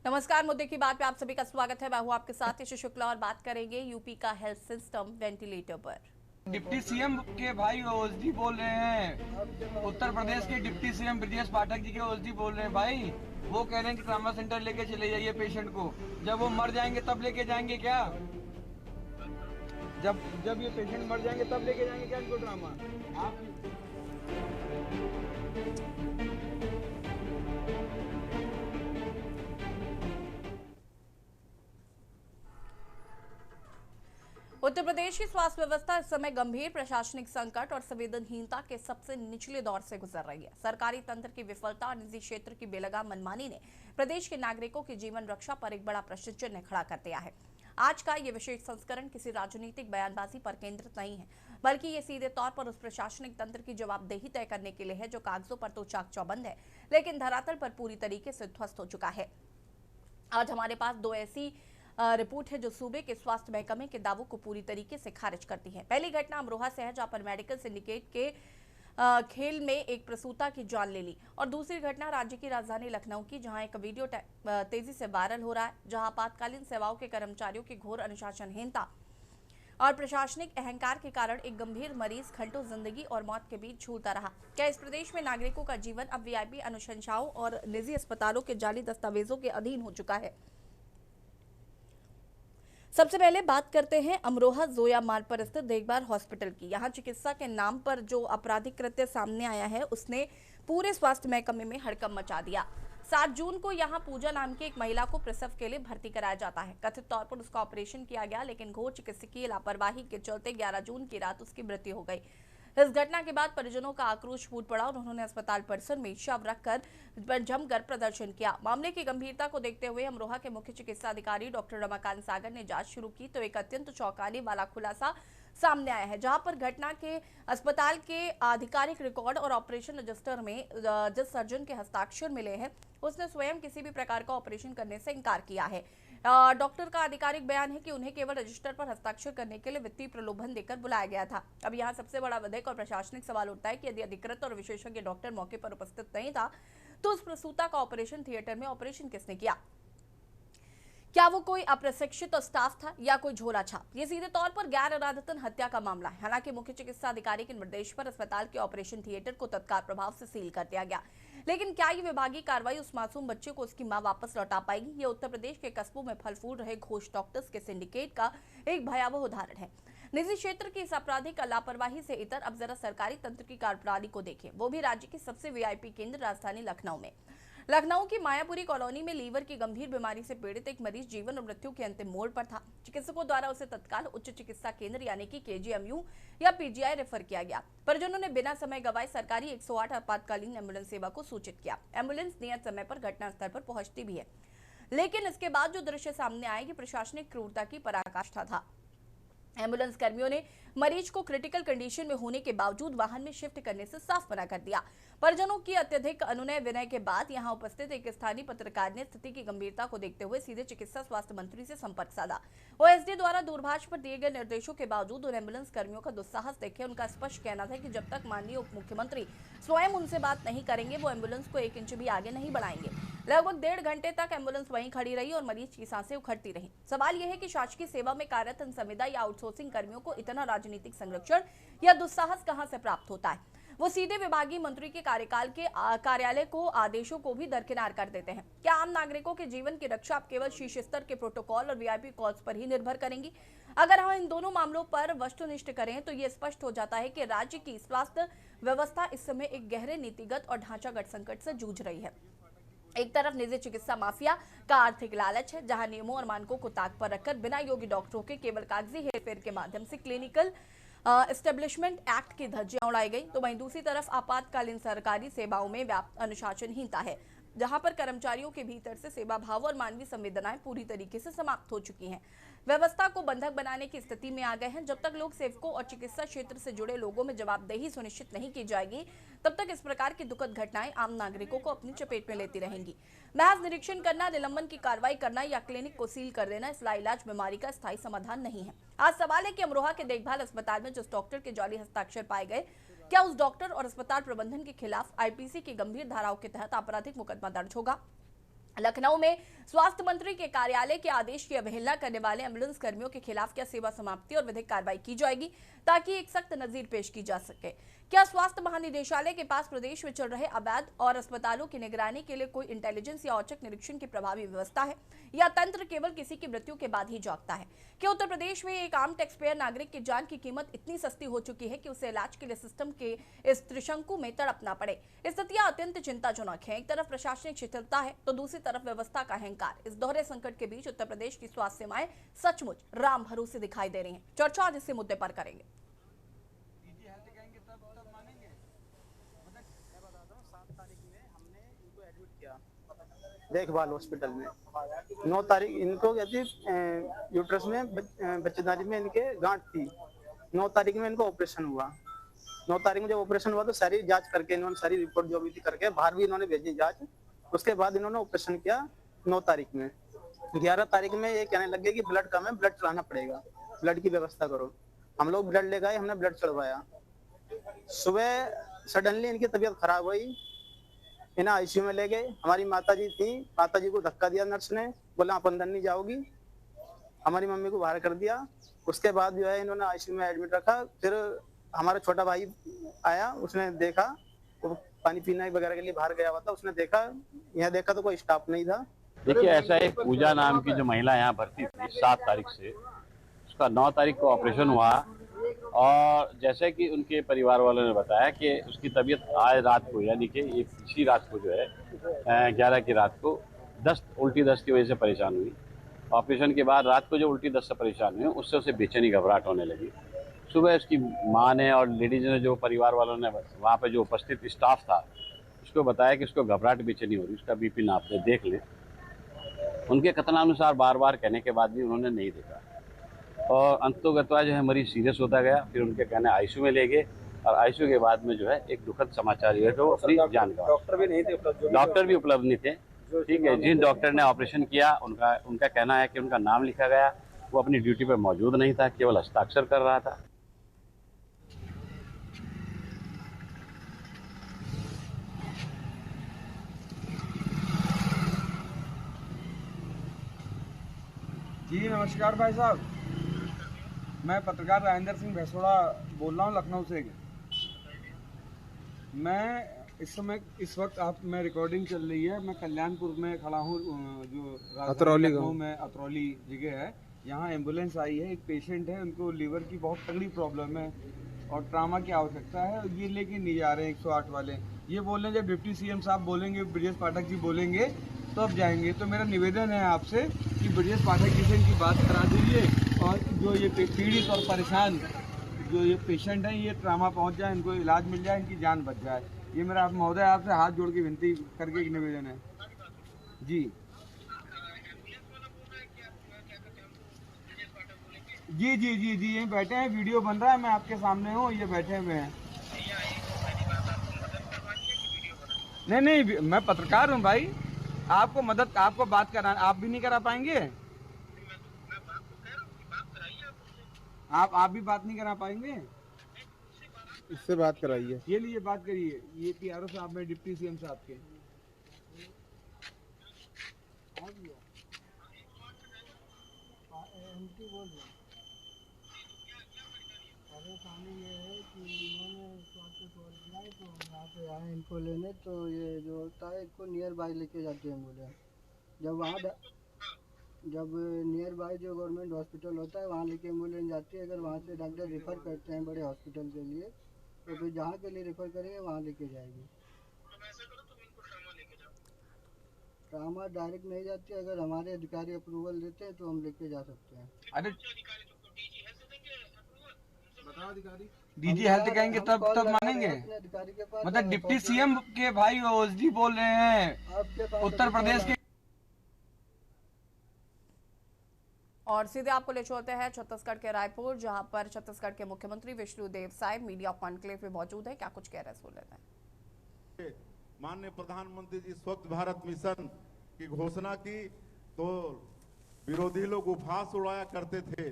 नमस्कार। मुद्दे की बात पे आप सभी का स्वागत है। मैं हूं आपके साथ यश शुक्ला और बात करेंगे यूपी का हेल्थ सिस्टम वेंटिलेटर पर। डिप्टी सीएम के भाई ओएसडी बोल रहे हैं। उत्तर प्रदेश के डिप्टी सीएम ब्रजेश पाठक जी के ओएसडी बोल रहे हैं भाई। वो कह रहे हैं कि ट्रामा सेंटर लेके चले जाइए पेशेंट को। जब वो मर जाएंगे तब लेके जाएंगे क्या? जब जब ये पेशेंट मर जाएंगे तब लेके जाएंगे क्या इनको ट्रामा? आप उत्तर प्रदेश की स्वास्थ्य व्यवस्था इस समय गंभीर प्रशासनिक संकट और संवेदनहीनता के सबसे निचले दौर से गुजर रही है। सरकारी तंत्र की विफलता और निजी क्षेत्र की बेलगाम मनमानी ने प्रदेश के नागरिकों की जीवन रक्षा पर एक बड़ा प्रश्न चिन्ह खड़ा कर दिया है। आज का ये विशेष संस्करण किसी राजनीतिक बयानबाजी पर केंद्रित नहीं है, बल्कि ये सीधे तौर पर उस प्रशासनिक तंत्र की जवाबदेही तय करने के लिए है जो कागजों पर तो चाक चौबंद है, लेकिन धरातल पर पूरी तरीके से ध्वस्त हो चुका है। आज हमारे पास दो ऐसी रिपोर्ट है जो सूबे के स्वास्थ्य महकमे के दावों को पूरी तरीके से खारिज करती है। पहली घटना अमरोहा से है, जहां पर मेडिकल सिंडिकेट के खेल में एक प्रसूता की जान ले ली, और दूसरी घटना राज्य की राजधानी लखनऊ की, जहां एक वीडियो तेजी से वायरल हो रहा है, जहां आपातकालीन सेवाओं के कर्मचारियों की घोर अनुशासनहीनता और प्रशासनिक अहंकार के कारण एक गंभीर मरीज घंटों जिंदगी और मौत के बीच झूलता रहा। क्या इस प्रदेश में नागरिकों का जीवन अब वीआईपी अनुशंसाओं और निजी अस्पतालों के जाली दस्तावेजों के अधीन हो चुका है? सबसे पहले बात करते हैं अमरोहा जोया मार्ग पर स्थित देखभाल हॉस्पिटल की। यहाँ चिकित्सा के नाम पर जो आपराधिक कृत्य सामने आया है, उसने पूरे स्वास्थ्य महकमे में हड़कंप मचा दिया। 7 जून को यहाँ पूजा नाम की एक महिला को प्रसव के लिए भर्ती कराया जाता है। कथित तौर पर उसका ऑपरेशन किया गया, लेकिन घोर चिकित्सकीय लापरवाही के चलते 11 जून की रात उसकी मृत्यु हो गई। इस घटना के बाद परिजनों का आक्रोश फूट पड़ा और उन्होंने अस्पताल परिसर में शव रखकर जमकर प्रदर्शन किया। मामले की गंभीरता को देखते हुए अमरोहा के मुख्य चिकित्सा अधिकारी डॉक्टर रमाकांत सागर ने जांच शुरू की तो एक अत्यंत चौंकाने वाला खुलासा सामने आया है, जहां पर घटना के अस्पताल के आधिकारिक रिकॉर्ड और ऑपरेशन रजिस्टर में जिस सर्जन के हस्ताक्षर मिले हैं, उसने स्वयं किसी भी प्रकार का ऑपरेशन करने से इनकार किया है। डॉक्टर का आधिकारिक बयान है कि उन्हें केवल रजिस्टर पर हस्ताक्षर करने के लिए वित्तीय प्रलोभन देकर बुलाया गया था। अब यहाँ सबसे बड़ा विधिक और प्रशासनिक सवाल उठता है कि यदि अधिकृत और विशेषज्ञ डॉक्टर मौके पर उपस्थित नहीं था, तो उस प्रसूता का ऑपरेशन थिएटर में ऑपरेशन किसने किया? क्या वो कोई अप्रशिक्षित स्टाफ था या कोई झोला छाप? ये सीधे तौर पर गैर इरादतन हत्या का मामला है। हालांकि मुख्य चिकित्सा अधिकारी के निर्देश पर अस्पताल के ऑपरेशन थिएटर को तत्काल प्रभाव से सील कर दिया गया, लेकिन क्या ये विभागीय कार्रवाई उस मासूम बच्चे को उसकी मां वापस लौटा पाएगी? ये उत्तर प्रदेश के कस्बों में फल फूल रहे घोष डॉक्टर्स के सिंडिकेट का एक भयावह उदाहरण है। निजी क्षेत्र की इस आपराधिक लापरवाही से इतर अब जरा सरकारी तंत्र की कार्यप्रणाली को देखें, वो भी राज्य की सबसे वीआईपी केंद्र राजधानी लखनऊ में। लखनऊ की मायापुरी कॉलोनी में लीवर की गंभीर बीमारी से पीड़ित एक मरीज जीवन और मृत्यु के अंतिम मोड़ पर था। चिकित्सकों द्वारा उसे तत्काल उच्च चिकित्सा केंद्र यानी कि केजीएमयू या पीजीआई रेफर किया गया। परिजनों ने बिना समय गवाए सरकारी 108 आपातकालीन एम्बुलेंस सेवा को सूचित किया। एम्बुलेंस नियत समय पर घटनास्थल पर पहुंचती भी है, लेकिन इसके बाद जो दृश्य सामने आए, ये प्रशासनिक क्रूरता की पराकाष्ठा था। एम्बुलेंस कर्मियों ने मरीज को क्रिटिकल कंडीशन में होने के बावजूद वाहन में शिफ्ट करने से साफ मना कर दिया। परिजनों की अत्यधिक अनुनय विनय के बाद यहां उपस्थित एक स्थानीय पत्रकार ने स्थिति की गंभीरता को देखते हुए सीधे चिकित्सा स्वास्थ्य मंत्री से संपर्क साधा। ओएसडी द्वारा दूरभाष पर दिए गए निर्देशों के बावजूद उन एम्बुलेंस कर्मियों का दुस्साहस देखे उनका स्पष्ट कहना था कि जब तक माननीय उप मुख्यमंत्री स्वयं उनसे बात नहीं करेंगे, वो एम्बुलेंस को 1 इंच भी आगे नहीं बढ़ाएंगे। लगभग 1.5 घंटे तक एम्बुलेंस वहीं खड़ी रही और मरीज की सांसें उखड़ती रहीं। सवाल यह है कि शासकीय सेवा में कार्यरत संविदा या आउटसोर्सिंग कर्मियों को इतना राजनीतिक संरक्षण या दुस्साहस कहां से प्राप्त होता है? वो सीधे विभागीय मंत्री के कार्यकाल के कार्यालय को आदेशों को भी दरकिनार कर देते हैं। क्या आम नागरिकों के जीवन की रक्षा अब केवल शीर्ष स्तर के प्रोटोकॉल और वीआईपी कॉल्स पर ही निर्भर करेंगी? अगर हम इन दोनों मामलों पर वस्तुनिष्ठ करें तो ये स्पष्ट हो जाता है कि राज्य की स्वास्थ्य व्यवस्था इस समय एक गहरे नीतिगत और ढांचागत संकट से जूझ रही है। एक तरफ निजी चिकित्सा माफिया का आर्थिक लालच है, जहां नियमों और मानकों को ताक पर रखकर बिना योग्य डॉक्टरों के केवल कागजी हेरफेर के माध्यम से क्लिनिकल एस्टेब्लिशमेंट एक्ट की धज्जियां उड़ाई गई, तो वहीं दूसरी तरफ आपातकालीन सरकारी सेवाओं में व्याप्त अनुशासनहीनता है, जहां पर कर्मचारियों के भीतर से सेवा भाव और मानवीय संवेदनाएं पूरी तरीके से समाप्त हो चुकी हैं। व्यवस्था को बंधक बनाने की स्थिति में आ गए हैं। जब तक लोक सेवकों और चिकित्सा क्षेत्र से जुड़े लोगों में जवाबदेही सुनिश्चित नहीं की जाएगी, तब तक इस प्रकार की दुखद घटनाएं आम नागरिकों को अपनी चपेट में लेती रहेंगी। महज निरीक्षण करना, निलंबन की कार्रवाई करना या क्लिनिक को सील कर देना इस लाइलाज बीमारी का स्थायी समाधान नहीं है। आज सवाल है कि अमरोहा के देखभाल अस्पताल में जिस डॉक्टर के जाली हस्ताक्षर पाए गए, क्या उस डॉक्टर और अस्पताल प्रबंधन के खिलाफ आईपीसी की गंभीर धाराओं के तहत आपराधिक मुकदमा दर्ज होगा? लखनऊ में स्वास्थ्य मंत्री के कार्यालय के आदेश की अवहेलना करने वाले एम्बुलेंस कर्मियों के खिलाफ क्या सेवा समाप्ति और विधिक कार्रवाई की जाएगी ताकि एक सख्त नजीर पेश की जा सके। क्या स्वास्थ्य महानिदेशालय के पास प्रदेश में चल रहे अवैध और अस्पतालों की निगरानी के लिए कोई इंटेलिजेंस या औचक निरीक्षण की प्रभावी व्यवस्था है, या तंत्र केवल किसी की मृत्यु के बाद ही जागता है? क्या उत्तर प्रदेश में एक आम टैक्सपेयर नागरिक की जान की कीमत इतनी सस्ती हो चुकी है कि उसे इलाज के लिए सिस्टम के इस त्रिशंकु में तड़पना पड़े? स्थितियां अत्यंत चिंताजनक है। एक तरफ प्रशासनिक शिथिलता है तो दूसरी तरफ व्यवस्था का अहंकार। इस दोहरे संकट के बीच उत्तर प्रदेश की स्वास्थ्य सेवाएं सचमुच राम भरोसे दिखाई दे रही हैं। चर्चा आज इसी मुद्दे पर करेंगे। देखभाल हॉस्पिटल में 9 तारीख इनको कहती यूट्रस में बच्चेदानी में इनके गांठ थी। 9 तारीख में इनको ऑपरेशन हुआ। 9 तारीख में जब ऑपरेशन हुआ तो सारी जांच करके इन्होंने सारी रिपोर्ट जो भी थी करके बाहर भी इन्होंने भेजी जांच। उसके बाद इन्होंने ऑपरेशन किया 9 तारीख में। 11 तारीख में ये कहने लगे कि ब्लड कम है, ब्लड चढ़ाना पड़ेगा, ब्लड की व्यवस्था करो। हम लोग ब्लड ले गए, हमने ब्लड चढ़वाया। सुबह सडनली इनकी तबीयत खराब हुई, इन्हें आईसीयू में ले गए। हमारी माताजी थी, माताजी को धक्का दिया नर्स ने, बोला आप अंदर नहीं जाओगी। हमारी मम्मी को बाहर कर दिया। उसके बाद जो है इन्होंने आईसीयू में एडमिट रखा। फिर हमारा छोटा भाई आया, उसने देखा, वो पानी पीने वगैरह के लिए बाहर गया हुआ था, उसने देखा, यहाँ देखा तो कोई स्टाफ नहीं था। देखिए, ऐसा एक पूजा नाम की जो महिला यहाँ भर्ती थी 7 तारीख से, उसका 9 तारीख को ऑपरेशन हुआ। और जैसे कि उनके परिवार वालों ने बताया कि उसकी तबीयत आज रात को, यानी कि ये पिछली रात को जो है 11 की रात को उल्टी दस्त की वजह से परेशान हुई। ऑपरेशन के बाद रात को जो उल्टी दस्त से परेशान हुई, उससे उसे बेचैनी घबराहट होने लगी। सुबह उसकी माँ ने और लेडीज ने, जो परिवार वालों ने, वहाँ पे जो उपस्थित स्टाफ था, उसको बताया कि उसको घबराहट बेचैनी हो रही, उसका बीपी नाप ले, देख लें। उनके कथनानुसार बार बार कहने के बाद भी उन्होंने नहीं देखा और अंततोगत्वा जो है मरीज सीरियस होता गया। फिर उनके कहने आईसीयू में ले गए और आईसीयू के बाद में जो है एक दुखद समाचार ये है कि वो अपनी जान गंवा। डॉक्टर भी नहीं थे उपलब्ध, डॉक्टर भी उपलब्ध नहीं थे। ठीक है, जिन डॉक्टर ने ऑपरेशन किया उनका कहना है कि उनका नाम लिखा गया, वो अपनी ड्यूटी पर मौजूद नहीं था, केवल हस्ताक्षर कर रहा था। जी नमस्कार भाई साहब, मैं पत्रकार राजेंद्र सिंह भैंसोड़ा बोल रहा हूँ लखनऊ से। मैं इस वक्त मैं रिकॉर्डिंग चल रही है, मैं कल्याणपुर में खड़ा हूँ, जो अतरौली गाँव में अतरौली जगह है। यहाँ एम्बुलेंस आई है, एक पेशेंट है, उनको लीवर की बहुत तगड़ी प्रॉब्लम है और ट्रामा की आवश्यकता है। ये लेके नहीं जा रहे हैं 108 वाले। ये बोल रहे हैं जब डिप्टी सीएम साहब बोलेंगे, ब्रजेश पाठक जी बोलेंगे तो अब जाएंगे। तो मेरा निवेदन है आपसे कि ब्रजेश पाठक जी से इनकी बात करा दीजिए और जो ये पीड़ित और परेशान जो ये पेशेंट हैं, ये ट्रामा पहुंच जाए, इनको इलाज मिल जाए, इनकी जान बच जाए। ये मेरा महोदय आपसे हाथ जोड़ के विनती करके एक निवेदन है। जी जी जी जी जी यहीं बैठे हैं, वीडियो बन रहा है, मैं आपके सामने हूँ, ये बैठे हुए हैं। नहीं, मैं पत्रकार हूँ भाई, आपको बात करा, आप भी नहीं करा पाएंगे? आप भी बात नहीं करा पाएंगे? इससे बात कराइए। ये लिए बात करिए, ये पीआरओ साहब में डिप्टी सीएम साहब के। परेशानी ये है कि इन्होंने स्वास्थ्य बुलाए तो यहाँ पे आए इनको लेने, तो ये जो होता है इसको नियर बाय लेके जाते हैं एम्बुलेंस। जब नियर बाय जो गवर्नमेंट हॉस्पिटल होता है वहाँ लेके एम्बुलेंस जाती है। अगर वहाँ से डॉक्टर रेफ़र करते हैं बड़े हॉस्पिटल के लिए, तो फिर जहाँ के लिए रेफ़र करेंगे वहाँ लेके जाएगी। ट्रामा डायरेक्ट नहीं जाती, अगर हमारे अधिकारी अप्रूवल देते हैं तो हम लेके जा सकते हैं। अरे डीजी हेल्थ कहेंगे तब मानेंगे? मतलब डिप्टी सीएम के भाई ओएसडी बोल रहे हैं उत्तर प्रदेश के। और सीधे आपको ले चलते हैं छत्तीसगढ़ के रायपुर, जहां पर छत्तीसगढ़ के मुख्यमंत्री विष्णुदेव साय मीडिया कॉन्क्लेव में मौजूद है। क्या कुछ कह रहे हैं, सुन लेते हैं। माननीय प्रधानमंत्री जी स्वच्छ भारत मिशन की घोषणा की तो विरोधी लोग उपहास उड़ाया करते थे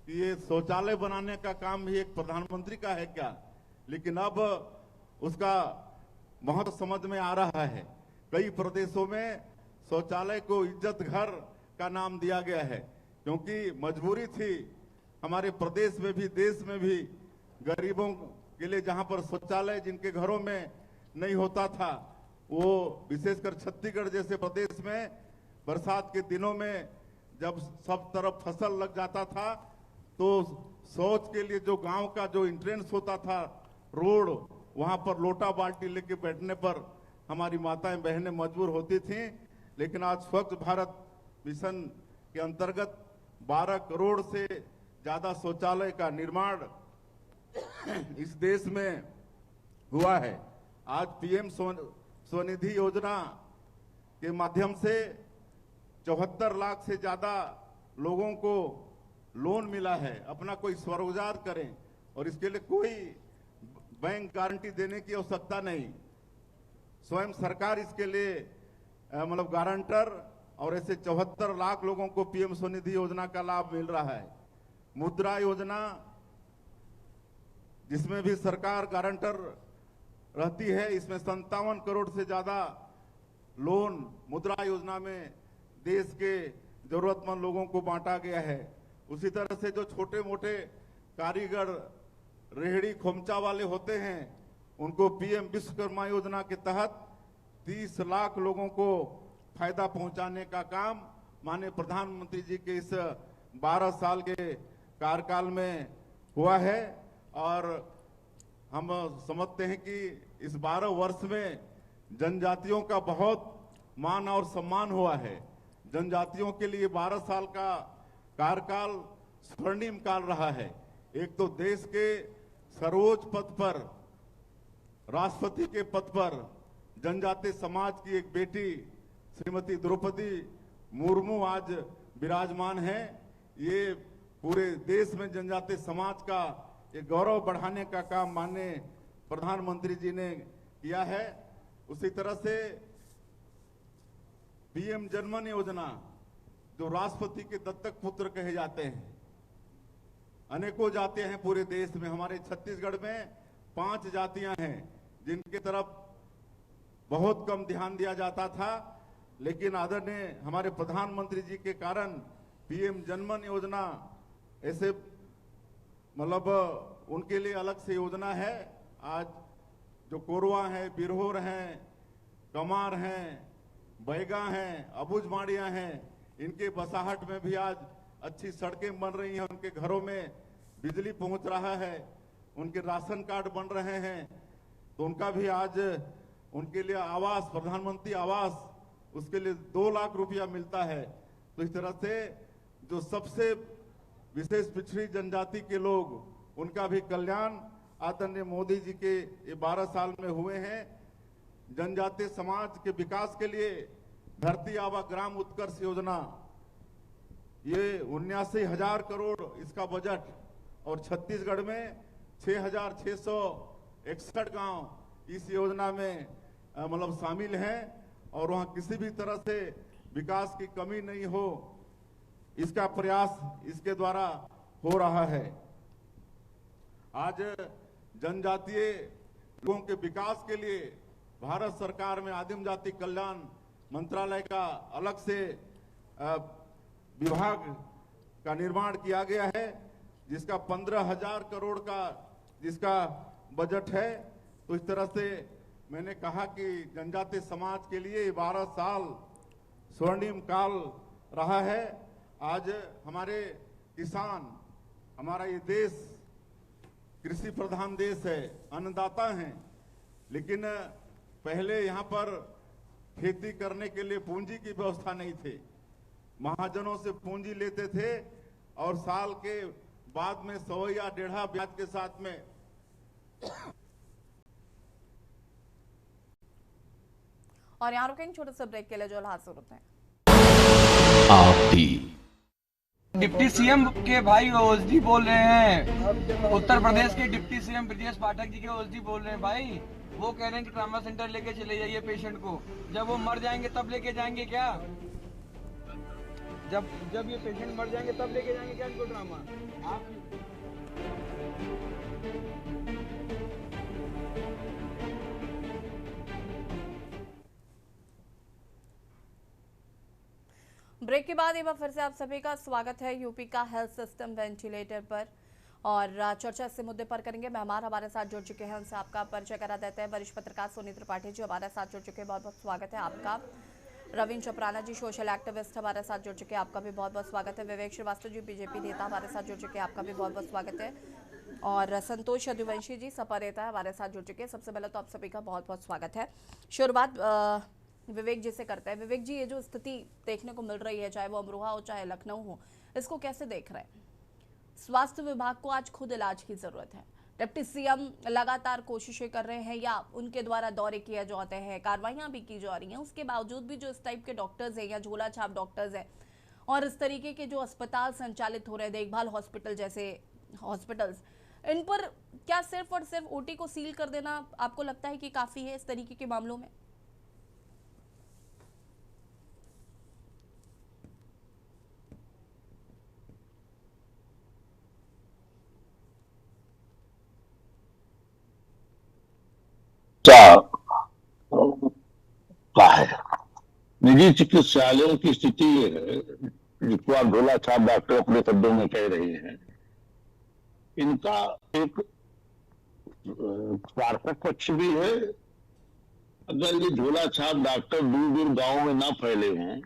कि ये शौचालय बनाने का काम भी एक प्रधानमंत्री का है क्या। लेकिन अब उसका महत्व समझ में आ रहा है। कई प्रदेशों में शौचालय को इज्जत घर का नाम दिया गया है, क्योंकि मजबूरी थी हमारे प्रदेश में भी देश में भी गरीबों के लिए, जहां पर शौचालय जिनके घरों में नहीं होता था, वो विशेषकर छत्तीसगढ़ जैसे प्रदेश में बरसात के दिनों में जब सब तरफ फसल लग जाता था तो शौच के लिए जो गांव का जो एंट्रेंस होता था रोड, वहां पर लोटा बाल्टी लेके बैठने पर हमारी माताएं बहनें मजबूर होती थीं। लेकिन आज स्वच्छ भारत मिशन के अंतर्गत 12 करोड़ से ज्यादा शौचालय का निर्माण इस देश में हुआ है। आज पीएम स्वनिधि योजना के माध्यम से 74 लाख से ज्यादा लोगों को लोन मिला है, अपना कोई स्वरोजगार करें, और इसके लिए कोई बैंक गारंटी देने की आवश्यकता नहीं, स्वयं सरकार इसके लिए मतलब गारंटर, और ऐसे 74 लाख लोगों को पीएम स्वनिधि योजना का लाभ मिल रहा है। मुद्रा योजना, जिसमें भी सरकार गारंटर रहती है, इसमें 57 करोड़ से ज्यादा लोन मुद्रा योजना में देश के जरूरतमंद लोगों को बांटा गया है। उसी तरह से जो छोटे मोटे कारीगर, रेहड़ी खोमचा वाले होते हैं, उनको पीएम विश्वकर्मा योजना के तहत 30 लाख लोगों को फायदा पहुंचाने का काम माननीय प्रधानमंत्री जी के इस 12 साल के कार्यकाल में हुआ है। और हम समझते हैं कि इस 12 वर्ष में जनजातियों का बहुत मान और सम्मान हुआ है। जनजातियों के लिए 12 साल का कार्यकाल स्वर्णिम काल रहा है। एक तो देश के सर्वोच्च पद पर, राष्ट्रपति के पद पर जनजातीय समाज की एक बेटी श्रीमती द्रौपदी मुर्मू आज विराजमान है। ये पूरे देश में जनजातीय समाज का एक गौरव बढ़ाने का काम माननीय प्रधानमंत्री जी ने किया है। उसी तरह से पीएम जनमन योजना, जो राष्ट्रपति के दत्तक पुत्र कहे जाते हैं, अनेकों जातियां हैं पूरे देश में। हमारे छत्तीसगढ़ में 5 जातियां हैं जिनके तरफ बहुत कम ध्यान दिया जाता था, लेकिन आदरणीय हमारे प्रधानमंत्री जी के कारण पीएम जनमन योजना ऐसे मतलब उनके लिए अलग से योजना है। आज जो कोरवा हैं, बिरहोर हैं, कमार हैं, बैगा हैं, अबुझमाड़ियां हैं, इनके बसाहट में भी आज अच्छी सड़कें बन रही हैं, उनके घरों में बिजली पहुंच रहा है, उनके राशन कार्ड बन रहे हैं, तो उनका भी आज उनके लिए आवास, प्रधानमंत्री आवास, उसके लिए 2 लाख रुपया मिलता है। तो इस तरह से जो सबसे विशेष पिछड़ी जनजाति के लोग, उनका भी कल्याण आदरणीय मोदी जी के ये 12 साल में हुए हैं। जनजातीय समाज के विकास के लिए धरती आबा ग्राम उत्कर्ष योजना, ये 79,000 करोड़ इसका बजट, और छत्तीसगढ़ में 6,661 गांव इस योजना में मतलब शामिल हैं, और वहां किसी भी तरह से विकास की कमी नहीं हो, इसका प्रयास इसके द्वारा हो रहा है। आज जनजातीय लोगों के विकास के लिए भारत सरकार में आदिम जाति कल्याण मंत्रालय का अलग से विभाग का निर्माण किया गया है, जिसका 15,000 करोड़ का जिसका बजट है। तो इस तरह से मैंने कहा कि जनजातीय समाज के लिए 12 साल स्वर्णिम काल रहा है। आज हमारे किसान, हमारा ये देश कृषि प्रधान देश है, अन्नदाता हैं, लेकिन पहले यहाँ पर खेती करने के लिए पूंजी की व्यवस्था नहीं थी। महाजनों से पूंजी लेते थे और साल के बाद में 100 या 1.5 ब्याज के साथ में और यहाँ रुकेंगे छोटे से ब्रेक के लिए, जो हाजिर होते हैं। डिप्टी सीएम के भाई ओएसडी बोल रहे हैं, उत्तर प्रदेश के डिप्टी सीएम ब्रजेश पाठक जी के ओएसडी बोल रहे हैं भाई। वो कह रहे हैं कि ट्रामा सेंटर लेके चले जाइए पेशेंट को, जब वो मर जाएंगे तब लेके जाएंगे क्या? जब ये पेशेंट मर जाएंगे तब लेके जाएंगे क्या इनको ट्रामा? आप ब्रेक के बाद एक बार फिर से आप सभी का स्वागत है। यूपी का हेल्थ सिस्टम वेंटिलेटर पर और चर्चा इस मुद्दे पर करेंगे। मेहमान हमारे साथ जुड़ चुके हैं, उनसे आपका परिचय करा देते हैं। वरिष्ठ पत्रकार सोनी त्रिपाठी जी हमारे साथ जुड़ चुके हैं, बहुत बहुत स्वागत है आपका। रविंद्र चपराना जी सोशल एक्टिविस्ट हमारे साथ जुड़ चुके हैं, आपका भी बहुत बहुत स्वागत है। विवेक श्रीवास्तव जी बीजेपी नेता हमारे साथ जुड़ चुके हैं, आपका भी बहुत बहुत स्वागत है। और संतोष यदुवंशी जी सपा नेता हमारे साथ जुड़ चुके हैं। सबसे पहले तो आप सभी का बहुत बहुत स्वागत है। शुरुआत विवेक जी से करते हैं। विवेक जी, ये जो स्थिति देखने को मिल रही है, चाहे वो अमरोहा हो चाहे लखनऊ हो, इसको कैसे देख रहे हैं? स्वास्थ्य विभाग को आज खुद इलाज की जरूरत है। डिप्टी सीएम लगातार कोशिशें कर रहे हैं या उनके द्वारा दौरे किए जाते हैं, कार्रवाइयां भी की जा रही हैं, उसके बावजूद भी जो इस टाइप के डॉक्टर्स हैं या झोला छाप डॉक्टर्स हैं और इस तरीके के जो अस्पताल संचालित हो रहे हैं, देखभाल हॉस्पिटल जैसे हॉस्पिटल्स, इन पर क्या सिर्फ और सिर्फ ओटी को सील कर देना आपको लगता है कि काफी है इस तरीके के मामलों में? का है निजी चिकित्सालयों की स्थिति ये है जिसको आप झोला छाप डॉक्टर अपने शब्दों में कह रहे हैं। इनका एक सार्थक पक्ष भी है। अगर ये झोला छाप डॉक्टर दूर दूर गांव में ना फैले हों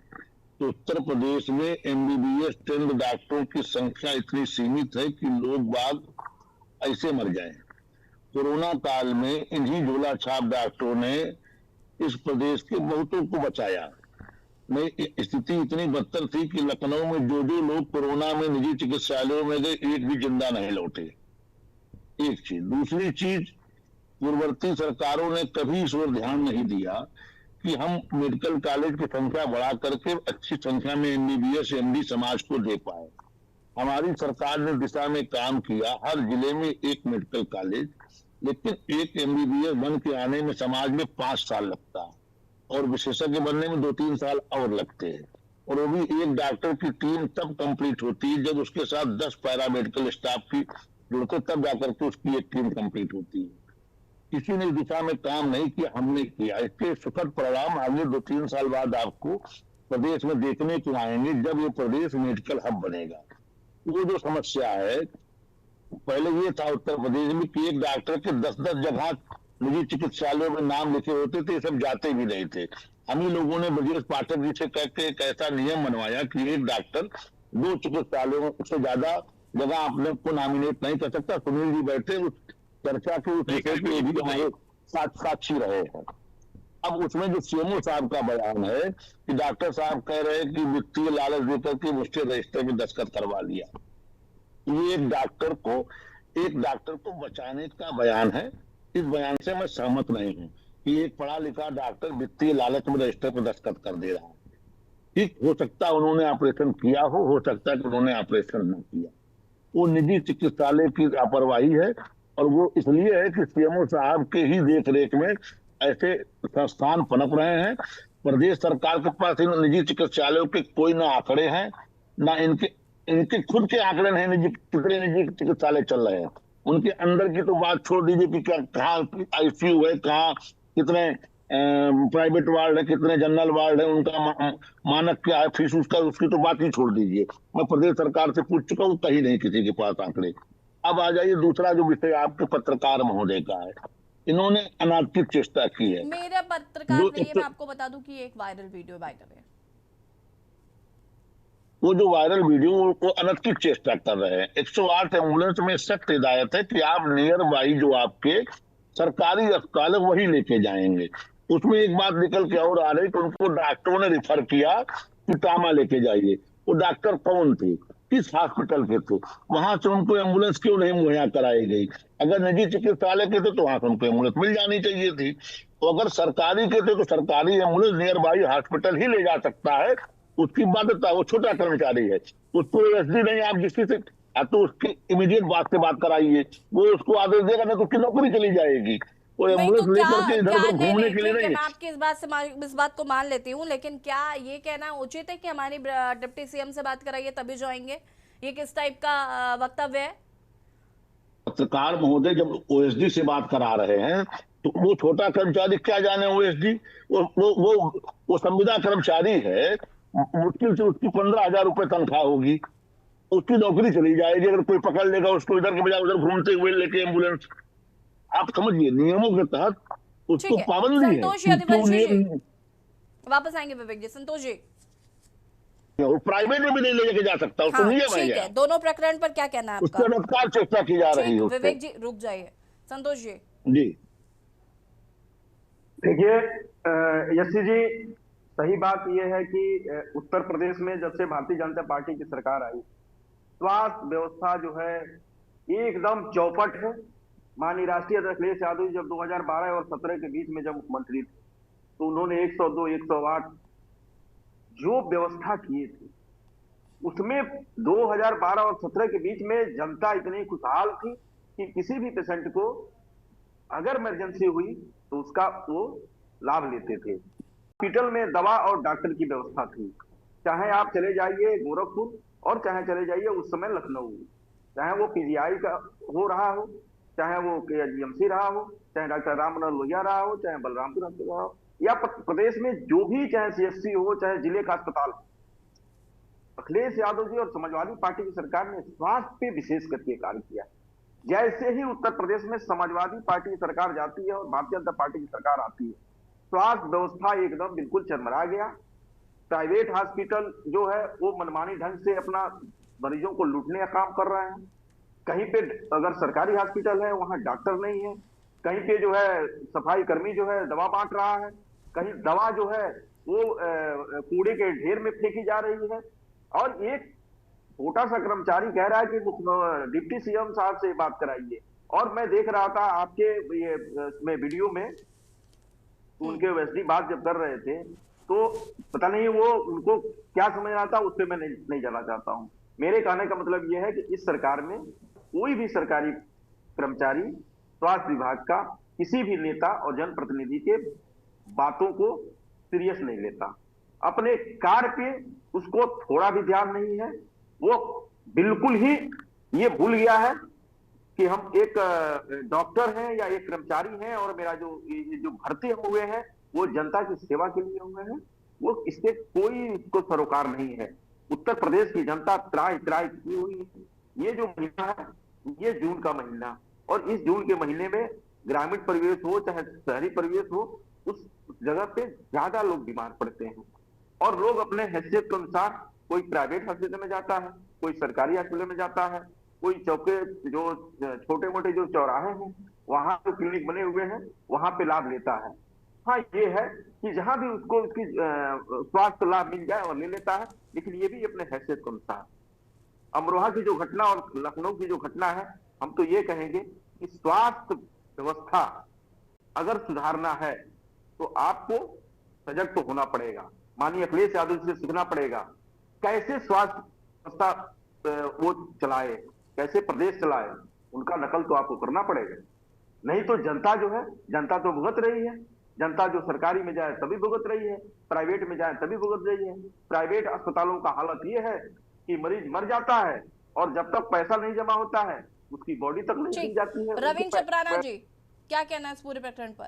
तो उत्तर प्रदेश में एमबीबीएस ट्रेंड डॉक्टरों की संख्या इतनी सीमित है कि लोग बाग ऐसे मर जाएं। कोरोना काल में इन्हीं झोला छाप डॉक्टरों ने इस प्रदेश के बहुतों को बचाया। नहीं, स्थिति इतनी बदतर थी कि लखनऊ में जो लोग कोरोना में निजी चिकित्सालयों में गए, एक भी जिंदा नहीं लौटे। एक चीज। दूसरी चीज, पूर्ववर्ती सरकारों ने कभी इस ओर ध्यान नहीं दिया कि हम मेडिकल कॉलेज की संख्या बढ़ा करके अच्छी संख्या में एमबीबीएस एमडी समाज को दे पाए। हमारी सरकार ने दिशा में काम किया, हर जिले में एक मेडिकल कॉलेज, लेकिन एक एमबीबीएस बन के आने में समाज में 5 साल लगता है और विशेषज्ञ बनने में 2-3 साल और लगते हैं। और वो भी एक डॉक्टर की टीम तब कंप्लीट होती है जब उसके साथ 10 पैरामेडिकल स्टाफ की जुड़ते, तब जाकर के उसकी एक टीम कंप्लीट होती है। किसी ने इस दिशा में काम नहीं किया, हमने किया। इसके सुखद परिणाम आगे 2-3 साल बाद आपको प्रदेश में देखने को आएंगे जब ये प्रदेश मेडिकल हब बनेगा। वो जो समस्या है, पहले ये था उत्तर प्रदेश में कि एक डॉक्टर के 10-10 जगह निजी चिकित्सालयों में नाम लिखे होते थे, सब जाते भी नहीं थे। हम ही लोगों ने ब्रजेश पाठक जी से कह के एक ऐसा नियम बनवाया कि एक डॉक्टर 2 चिकित्सालयों से ज्यादा जगह अपने को नॉमिनेट नहीं कर सकता। सुनील जी बैठे उस चर्चा के भी हमारे साक्षी रहे हैं। अब उसमें जो सीएमओ साहब का बयान है कि डॉक्टर साहब कह रहे हैं कि वित्तीय लालच देकर के मुझसे रजिस्टर में दस्तखत करवा लिया, ये एक डॉक्टर को बचाने का बयान है। इस बयान से मैं सहमत नहीं हूं कि एक पढ़ा लिखा डॉक्टर वित्तीय लालच में रजिस्टर पर दस्तखत कर दे रहा है। ठीक, हो सकता है उन्होंने ऑपरेशन किया हो सकता है कि उन्होंने ऑपरेशन न किया। वो निजी चिकित्सालय की लापरवाही है और वो इसलिए है कि सीएमओ साहब के ही देख रेख में ऐसे संस्थान पनप रहे हैं। प्रदेश सरकार के पास इन निजी चिकित्सालयों के कोई ना आंकड़े हैं, ना इनके खुद के आंकड़े नहीं कितने निजी चिकित्सालय चल रहे हैं। उनके अंदर की तो बात छोड़ दीजिए कि क्या कहाँ आईसीयू है, कहाँ कितने प्राइवेट वार्ड है, कितने जनरल वार्ड है, उनका मानक क्या है, फीस उसकी तो बात ही छोड़ दीजिए। मैं प्रदेश सरकार से पूछ चुका हूँ, कहीं नहीं किसी के पास आंकड़े। अब आ जाइए दूसरा जो विषय आपके पत्रकार महोदय का है, इन्होंने अनैतिक चेष्टा की है। मेरा पत्रकार नहीं है, मैं आपको बता दूं कि एक वायरल वीडियो वायरल है। वो जो वायरल वीडियो वो अनैतिक चेष्टा कर रहे हैं। 108 एम्बुलेंस में सख्त हिदायत है कि आप नियर बाई जो आपके सरकारी अस्पताल है वही लेके जाएंगे। उसमें एक बात निकल के और आ रही कि उनको डॉक्टरों ने रिफर किया कि टामा लेके जाइए। वो डॉक्टर कौन थे, किस हॉस्पिटल के थे, वहां से उनको एम्बुलेंस क्यों नहीं मुहैया कराई गई? अगर निजी चिकित्सालय के थे तो वहां से उनको एम्बुलेंस मिल जानी चाहिए थी। तो अगर सरकारी के थे तो सरकारी एम्बुलेंस नियर बाई हॉस्पिटल ही ले जा सकता है, उसकी बाध्यता। वो छोटा कर्मचारी है, उसको एसडी नहीं, आप जिसकी से तो उसकी इमीडिएट बात से बात कराइए, वो उसको आदेश देगा, नहीं तो उसकी नौकरी चली जाएगी। वो एम्बुलेंस लेकर के इधर उधर घूमने के लिए नहीं। मैं आपकी इस बात को मान लेती हूँ, लेकिन क्या ये कहना उचित है कि हमारी डिप्टी सीएम से बात कराइए तभी जाएंगे? ये किस टाइप का वक्तव्य है? पत्रकार महोदय जब ओएसडी से बात करा रहे हैं तो वो छोटा कर्मचारी क्या जाने ओएसडी, वो संविदा कर्मचारी है, मुश्किल से उसकी 15,000 रुपए तनख्वाह होगी, उसकी नौकरी चली जाएगी अगर कोई पकड़ लेगा उसको, इधर के बजाय उधर घूमते हुए लेके एम्बुलेंस। आप समझिए नियमों के तहत उसको ठीक है, पाबंदी है संतोष कि क्यों यदुवंशी जी नियम, वापस आएंगे विवेक जी। संतोष जी, वो प्राइवेट में भी नहीं लेके जा सकता, उसको हाँ नियम ठीक है। है, दोनों प्रकरण पर क्या कहना है उसके आपका? रफ्तार चेष्टा की जा रही ठीक, है उससे। विवेक जी रुक जाइए। संतोष जी जी देखिए यशी जी, सही बात यह है कि उत्तर प्रदेश में जब से भारतीय जनता पार्टी की सरकार आई, स्वास्थ्य व्यवस्था जो है एकदम चौपट है। माननीय राष्ट्रीय अध्यक्ष अखिलेश यादव जब 2012 और 17 के बीच में जब मुख्यमंत्री थे तो उन्होंने 102, 108 जो व्यवस्था किए थे उसमें 2012 और 17 के बीच में जनता इतनी खुशहाल थी कि किसी भी पेशेंट को अगर इमरजेंसी हुई तो उसका वो लाभ लेते थे। हॉस्पिटल में दवा और डॉक्टर की व्यवस्था थी, चाहे आप चले जाइए गोरखपुर और चाहे चले जाइए उस समय लखनऊ, चाहे वो पीजीआई का हो रहा हो, चाहे वो केजीएमसी रहा हो, चाहे डॉक्टर राम मनोहर लोहिया रहा हो, चाहे बलरामपुर अस्पताल रहा हो, या प्रदेश में जो भी, चाहे सीएचसी हो, चाहे जिले का अस्पताल हो, अखिलेश यादव जी और समाजवादी पार्टी की सरकार ने स्वास्थ्य पे विशेष करके कार्य किया। जैसे ही उत्तर प्रदेश में समाजवादी पार्टी की सरकार जाती है और भारतीय जनता पार्टी की सरकार आती है, स्वास्थ्य व्यवस्था एकदम बिल्कुल चरमरा गया। प्राइवेट हॉस्पिटल जो है वो मनमानी ढंग से अपना मरीजों को लूटने का काम कर रहे हैं। कहीं पे अगर सरकारी हॉस्पिटल है वहां डॉक्टर नहीं है, कहीं पे जो है सफाई कर्मी जो है दवा बांट रहा है, कहीं दवा जो है वो कूड़े के ढेर में फेंकी जा रही है। और एक छोटा सा कर्मचारी कह रहा है कि डिप्टी सीएम साहब से बात कराइए। और मैं देख रहा था आपके ये में वीडियो में उनके वैसी बात जब कर रहे थे तो पता नहीं वो उनको क्या समझ रहा था, उस पर मैं नहीं जाना चाहता हूं। मेरे कहने का मतलब यह है कि इस सरकार में कोई भी सरकारी कर्मचारी स्वास्थ्य विभाग का किसी भी नेता और जनप्रतिनिधि के बातों को सीरियस नहीं लेता। अपने कार्य पे उसको थोड़ा भी ध्यान नहीं है। वो बिल्कुल ही ये भूल गया है कि हम एक डॉक्टर हैं या एक कर्मचारी हैं और मेरा जो भर्ती हुए हैं वो जनता की सेवा के लिए हुए हैं। वो इससे कोई इसको सरोकार नहीं है। उत्तर प्रदेश की जनता त्राही त्राही की हुई है। ये जो महीना है ये जून का महीना, और इस जून के महीने में ग्रामीण परिवेश हो चाहे शहरी परिवेश हो, उस जगह पे ज्यादा लोग बीमार पड़ते हैं और लोग अपने हैसियत के अनुसार कोई प्राइवेट हॉस्पिटल में जाता है, कोई सरकारी हॉस्पिटल में जाता है, कोई चौके जो छोटे मोटे जो चौराहे हैं वहां जो क्लिनिक बने हुए हैं वहां पे लाभ लेता है। हाँ ये है कि जहां भी उसको उसकी स्वास्थ्य लाभ मिल जाए और ले लेता है, लेकिन ये भी अपने हैसियत के अनुसार। अमरोहा की जो घटना और लखनऊ की जो घटना है, हम तो ये कहेंगे कि स्वास्थ्य व्यवस्था अगर सुधारना है तो आपको सजग तो होना पड़ेगा। माननीय अखिलेश यादव से सीखना पड़ेगा कैसे स्वास्थ्य व्यवस्था वो चलाए, कैसे प्रदेश चलाए, उनका नकल तो आपको करना पड़ेगा। नहीं तो जनता जो है, जनता तो भुगत रही है। जनता जो सरकारी में जाए तभी भुगत रही है, प्राइवेट में जाए तभी भुगत रही है। प्राइवेट अस्पतालों का हालत ये है कि मरीज मर जाता है और जब तक पैसा नहीं जमा होता है उसकी बॉडी तक नहीं दी जाती है। रविंद्र चपराना जी क्या कहना है इस पूरे प्रकरण पर?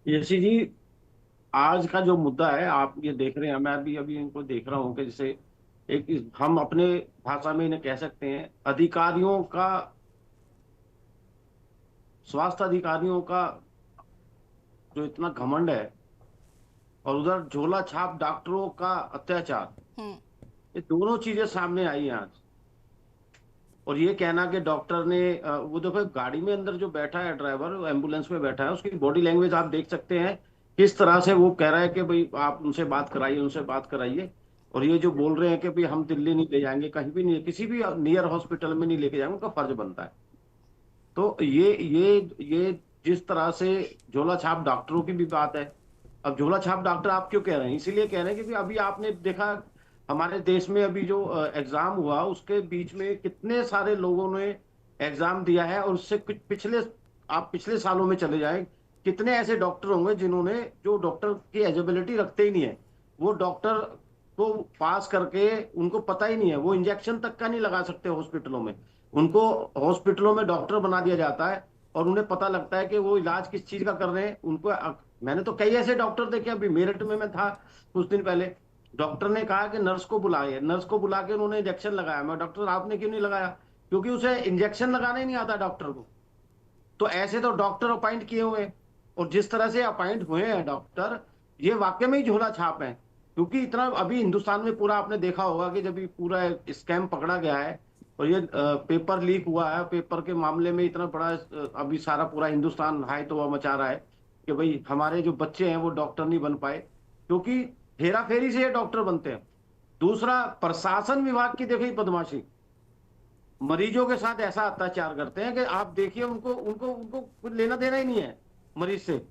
यशी जी, आज का जो मुद्दा है आप ये देख रहे हैं, मैं अभी इनको देख रहा हूं कि जैसे एक हम अपने भाषा में इन्हें कह सकते हैं अधिकारियों का, स्वास्थ्य अधिकारियों का जो इतना घमंड है और उधर झोला छाप डॉक्टरों का अत्याचार, ये दोनों चीजें सामने आई हैं आज। और ये कहना कि डॉक्टर ने वो देखो गाड़ी में अंदर जो बैठा है ड्राइवर, एम्बुलेंस में बैठा है, उसकी बॉडी लैंग्वेज आप देख सकते हैं किस तरह से वो कह रहा है कि भाई आप उनसे बात कराइए, उनसे बात कराइए। और ये जो बोल रहे हैं कि भाई हम दिल्ली नहीं ले जाएंगे, कहीं भी नहीं, किसी भी नियर हॉस्पिटल में नहीं लेके जाएंगे, उनका फर्ज बनता है। तो ये जिस तरह से झोला छाप डॉक्टरों की भी बात है। अब झोला छाप डॉक्टर आप क्यों कह रहे हैं? इसीलिए कह रहे हैं कि अभी आपने देखा हमारे देश में अभी जो एग्जाम हुआ उसके बीच में कितने सारे लोगों ने एग्जाम दिया है, और उससे कुछ पिछले सालों में चले जाए, कितने ऐसे डॉक्टर होंगे जिन्होंने, जो डॉक्टर की एलिजिबिलिटी रखते ही नहीं है, वो डॉक्टर को पास करके उनको पता ही नहीं है, वो इंजेक्शन तक का नहीं लगा सकते हॉस्पिटलों में। उनको हॉस्पिटलों में डॉक्टर बना दिया जाता है और उन्हें पता लगता है कि वो इलाज किस चीज का कर रहे हैं, उनको मैंने तो कई ऐसे डॉक्टर देखे, अभी मेरठ में मैं था कुछ दिन पहले, डॉक्टर ने कहा कि नर्स को बुलाए, नर्स को बुला के उन्होंने इंजेक्शन लगाया। मैं डॉक्टर आपने क्यों नहीं लगाया? क्योंकि उसे इंजेक्शन लगाना ही नहीं आता डॉक्टर को। तो ऐसे तो डॉक्टर अपॉइंट किए हुए हैं, और जिस तरह से अपॉइंट हुए हैं डॉक्टर, ये वाकई में ही झोला छाप है। क्योंकि इतना अभी हिंदुस्तान में पूरा आपने देखा होगा कि जब ये पूरा स्कैम पकड़ा गया है और ये पेपर लीक हुआ है, पेपर के मामले में इतना बड़ा अभी सारा पूरा हिंदुस्तान हाई तौबा मचा रहा है कि भाई हमारे जो बच्चे हैं वो डॉक्टर नहीं बन पाए, क्योंकि हेरा फेरी से ये डॉक्टर बनते हैं। दूसरा, प्रशासन विभाग की देखिए बदमाशी, मरीजों के साथ ऐसा अत्याचार करते हैं कि आप देखिए उनको उनको उनको कुछ लेना देना ही नहीं है मरीज से।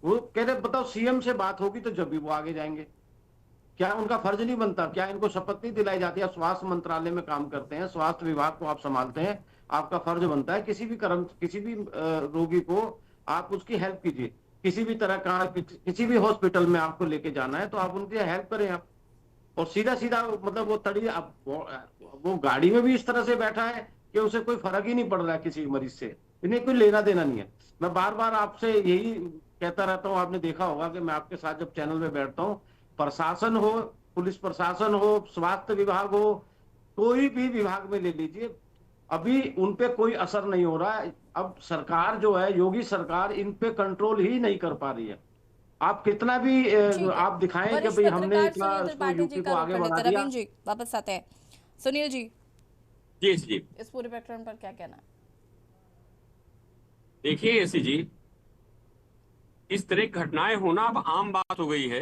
वो कह रहे बताओ सीएम से बात होगी तो जब भी वो आगे जाएंगे। क्या उनका फर्ज नहीं बनता? क्या इनको शपथ नहीं दिलाई जाती? आप स्वास्थ्य मंत्रालय में काम करते हैं, स्वास्थ्य विभाग को आप संभालते हैं, आपका फर्ज बनता है किसी भी रोगी को आप उसकी हेल्प कीजिए। किसी भी तरह का किसी भी हॉस्पिटल में आपको लेके जाना है तो आप उनकी हेल्प करें आप। और सीधा सीधा मतलब वो तड़ी वो गाड़ी में भी इस तरह से बैठा है कि उसे कोई फर्क ही नहीं पड़ रहा है किसी मरीज से, इन्हें कोई लेना देना नहीं है। मैं बार बार आपसे यही कहता रहता हूँ, आपने देखा होगा कि मैं आपके साथ जब चैनल में बैठता हूँ, प्रशासन हो, पुलिस प्रशासन हो, स्वास्थ्य विभाग हो, कोई भी विभाग में ले लीजिए, अभी उन पे कोई असर नहीं हो रहा है। अब सरकार जो है, योगी सरकार, इन पे कंट्रोल ही नहीं कर पा रही है। आप कितना भी आप दिखाएं कि भाई हमने इतना यूपी को आगे बढ़ा दिया। जी वापस आते हैं। सुनील जी, जी इस पूरे प्रकरण पर क्या कहना है? देखिए एसी जी, इस तरह की घटनाएं होना अब आम बात हो गई है।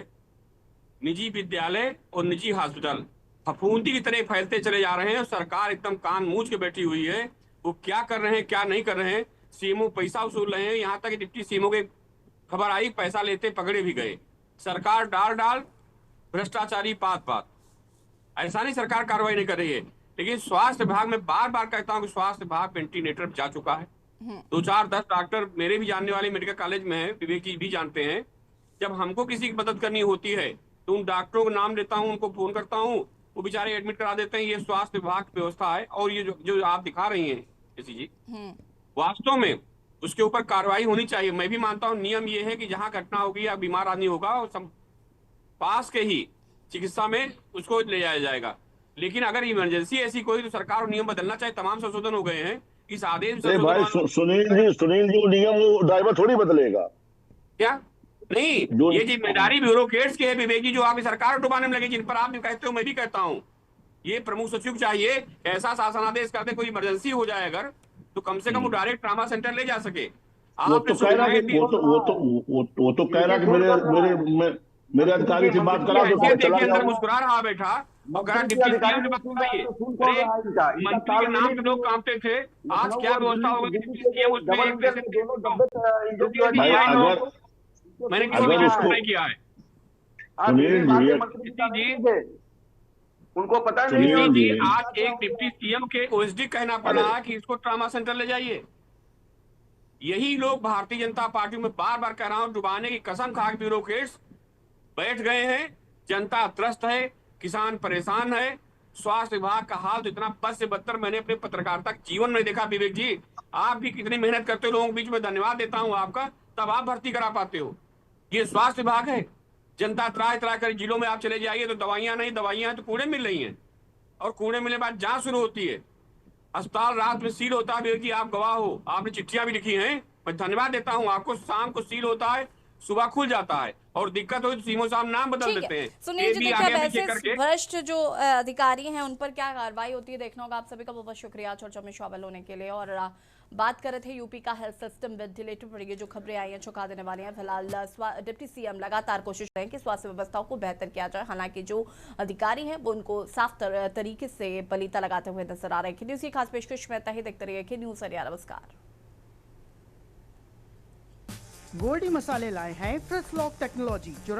निजी विद्यालय और निजी हॉस्पिटल फफूंदी की तरह फैलते चले जा रहे हैं और सरकार एकदम कान मूंछ के बैठी हुई है। वो क्या कर रहे हैं क्या नहीं कर रहे हैं। सीएमओ पैसा वसूल रहे हैं, यहाँ तक डिप्टी सीएमओ के खबर आई पैसा लेते पकड़े भी गए। सरकार डाल भ्रष्टाचारी पात ऐसा नहीं सरकार कार्रवाई नहीं कर रही है। लेकिन स्वास्थ्य विभाग में बार बार कहता हूँ कि स्वास्थ्य विभाग वेंटिलेटर जा चुका है। 2-4-10 डॉक्टर मेरे भी जानने वाले मेडिकल कॉलेज में है, विवेक जी भी जानते हैं। जब हमको किसी की मदद करनी होती है तो उन डॉक्टरों को नाम लेता हूँ, उनको फोन करता हूँ, वो बेचारे एडमिट करा देते हैं। ये स्वास्थ्य विभाग की व्यवस्था है। और ये जो आप दिखा रही हैं एसी जी, वास्तव में उसके ऊपर कार्रवाई होनी चाहिए। मैं भी मानता हूँ नियम ये है कि जहाँ घटना होगी या बीमार आदमी होगा और पास के ही चिकित्सा में उसको ले जाया जाएगा। लेकिन अगर इमरजेंसी ऐसी कोई तो सरकार और नियम बदलना चाहिए। तमाम संशोधन हो गए हैं इस आदेश भाई सुनील जी नियम वो ड्राइवर थोड़ी बदलेगा क्या? नहीं, ये जिम्मेदारी ब्यूरोक्रेट्स की है विवेक जी, जो आपकी सरकार डुबाने में लगे, जिन पर आप भी कहते हो मैं भी कहता हूँ। ये प्रमुख सचिव चाहिए ऐसा शासनादेश करते, कोई इमरजेंसी हो जाए अगर तो कम से कम वो डायरेक्ट ट्रामा सेंटर ले जा सके। वो तो कह रहा कि मेरे अधिकारी से बात करा तो देखिए अंदर मुस्कुरा रहा बैठा और कह मंत्री के नाम पे लोग कांपते थे। आज क्या व्यवस्था होगी मैंने नहीं किया है। उनको पता नहीं जी, आज एक डिप्टी सीएम के ओएसडी कहना पड़ा कि इसको ट्रामा सेंटर ले जाइए। यही लोग भारतीय जनता पार्टी में बार बार कह रहा हूं डुबाने की कसम खा के ब्यूरोक्रेट्स बैठ गए हैं। जनता त्रस्त है, किसान परेशान है। स्वास्थ्य विभाग का हाल तो इतना बद से बदतर मैंने अपने पत्रकारिता जीवन में देखा। विवेक जी, आप भी कितनी मेहनत करते हो, लोगों के बीच में धन्यवाद देता हूं आपका, तब आप भर्ती करा पाते हो। ये स्वास्थ्य विभाग है। जनता त्राह कर जिलों में आप चले जाइए तो दवाइयां नहीं, दवाइयां तो कूड़े मिल रही हैं और कूड़े मिलने बाद जांच शुरू होती है। अस्पताल रात में सील होता है। विवेक जी, आप गवाह हो, आपने चिट्ठियां भी लिखी हैं, मैं धन्यवाद देता हूं आपको। शाम को सील होता है, सुबह खुल जाता है और दिक्कत हो तो सीएमओ साहब नाम बदल देते हैं। सुनील जी, देखिए भ्रष्ट जो अधिकारी हैं उन पर क्या कार्रवाई होती है देखना होगा। आप सभी का बहुत शुक्रिया चर्चा में शामिल होने के लिए। और बात कर रहे थे यूपी का हेल्थ सिस्टम वेंटिलेटर पर। ये जो खबरें आई हैं चौंका देने वाली हैं। फिलहाल डिप्टी सीएम लगातार कोशिश करें कि स्वास्थ्य व्यवस्थाओं को बेहतर किया जाए। हालांकि जो अधिकारी हैं वो उनको साफ तरीके से पलीता लगाते हुए नजर आ रहे हैं। न्यूज़ की खास पेशकश में ही देखते रहिए न्यूज़ अरिया। नमस्कार। गोल्डी मसाले लाए हैं फ्रेश लॉक टेक्नोलॉजी जो